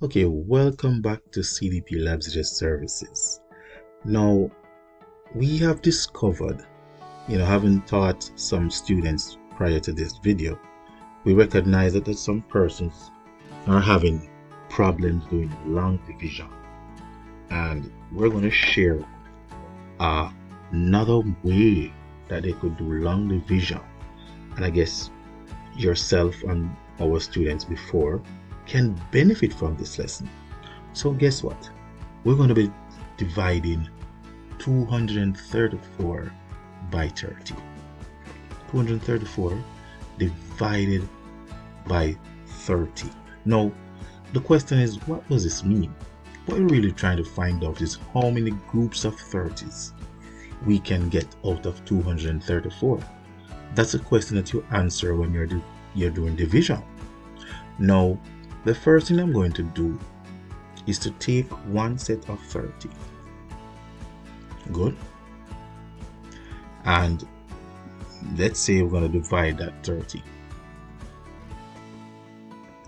Okay, welcome back to CDP Labs Services. Now, we have discovered, having taught some students prior to this video, we recognize that some persons are having problems doing long division. And we're going to share another way that they could do long division. And I guess yourself and our students before can benefit from this lesson. So guess what? We're going to be dividing 234 by 30. 234 divided by 30. Now, the question is, what does this mean? What we're really trying to find out is how many groups of 30s we can get out of 234. That's a question that you answer when you're doing division. Now, the first thing I'm going to do is to take one set of 30. Good. And let's say we're going to divide that 30.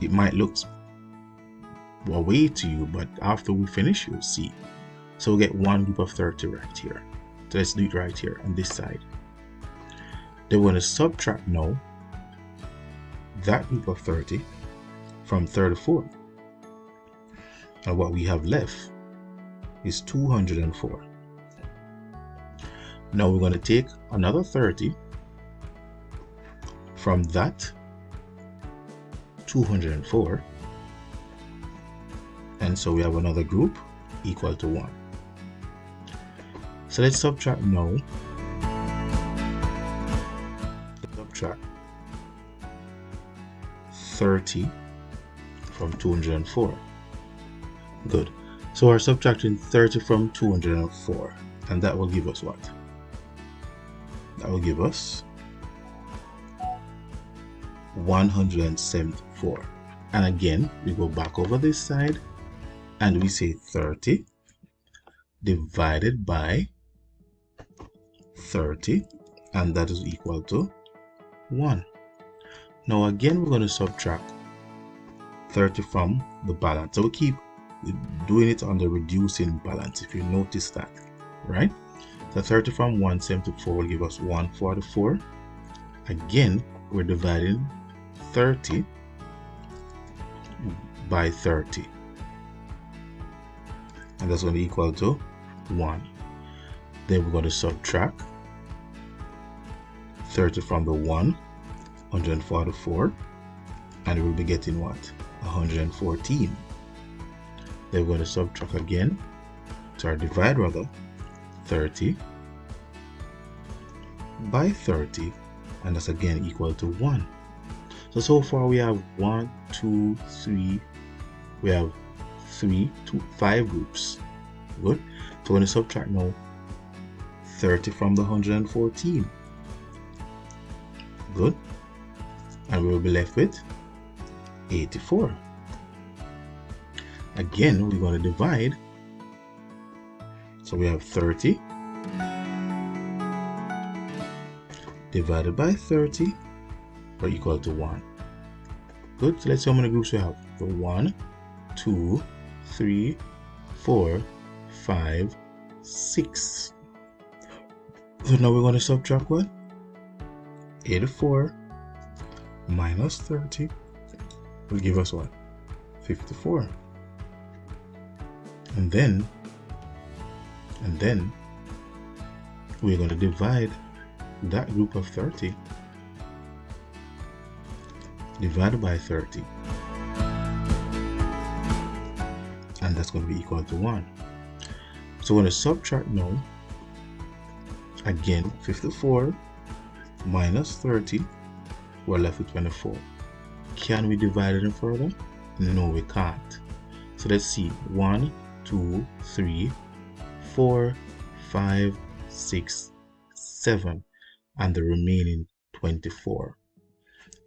It might look away to you, but after we finish, you'll see. So we'll get one group of 30 right here. So let's do it right here on this side. Then we're going to subtract now that group of 30 from 34. And what we have left is 204. Now we're going to take another 30 from that 204. And so we have another group equal to 1. So let's subtract now. Subtract 30 from 204. Good. So we're subtracting 30 from 204, and that will give us what? That will give us 174. And again, we go back over this side and we say 30 divided by 30, and that is equal to 1. Now again, we're going to subtract 30 from the balance. So we keep doing it on the reducing balance, if you notice that, right? So 30 from 174 will give us 144. Again, we're dividing 30 by 30. And that's going to equal to 1. Then we're going to subtract 30 from the 144, and we'll be getting what? 114. Then we're going to subtract again, divide rather, 30 by 30, and that's again equal to 1. So far we have 1, 2, 3, we have 5 groups. Good. So we're going to subtract now 30 from the 114. Good. And we will be left with 84. Again, we're going to divide. So we have 30 divided by 30 are equal to 1. Good. So let's see how many groups we have. So 1, 2, 3, 4, 5, 6. So now we're going to subtract what? 84 minus 30 will give us what? 54. And then we're going to divide that group of 30 divided by 30, and that's going to be equal to 1. So we're going to subtract now. Again, 54 minus 30, we're left with 24. Can we divide it further? No, we can't. So let's see. 1, 2, 3, 4, 5, 6, 7, and the remaining 24.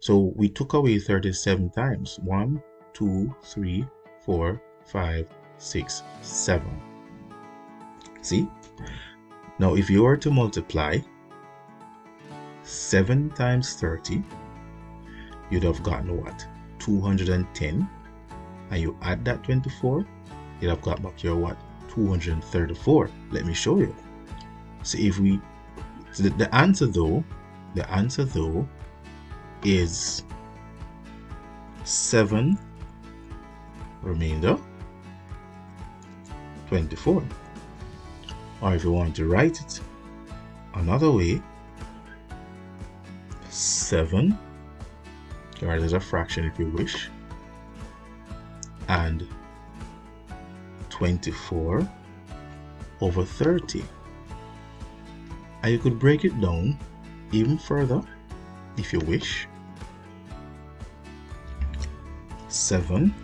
So we took away 37 times. 1, 2, 3, 4, 5, 6, 7. See? Now if you were to multiply 7 times 30, you'd have gotten what? 210 and you add that 24, you'll have got back your what? 234. Let me show you. So if we, so the answer though is 7 remainder 24. Or if you want to write it another way, 7, or as a fraction if you wish, and 24 over 30. And you could break it down even further if you wish. 7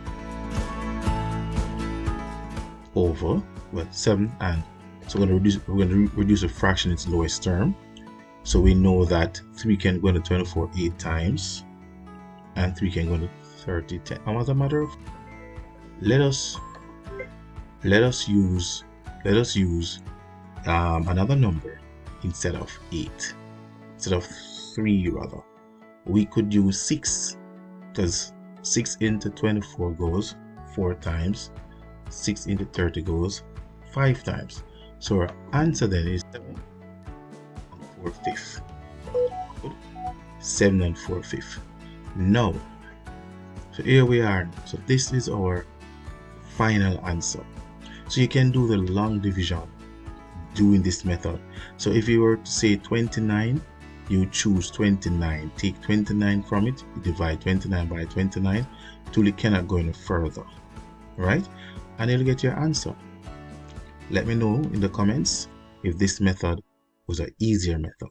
over, well, 7, and so we're going to reduce a fraction its lowest term. So we know that 3 can go into 24 8 times, and 3 can go into 30 10. And as a matter of, let us use another number instead of 8, instead of 3 rather. We could use 6, because 6 into 24 goes 4 times, 6 into 30 goes 5 times. So our answer then is 7 and 4/5. 7 and 4/5. Now, so here we are. So this is our final answer. So you can do the long division doing this method. So if you were to say 29, you choose 29, take 29 from it, you divide 29 by 29 till you cannot go any further, right? And you'll get your answer. Let me know in the comments if this method was an easier method.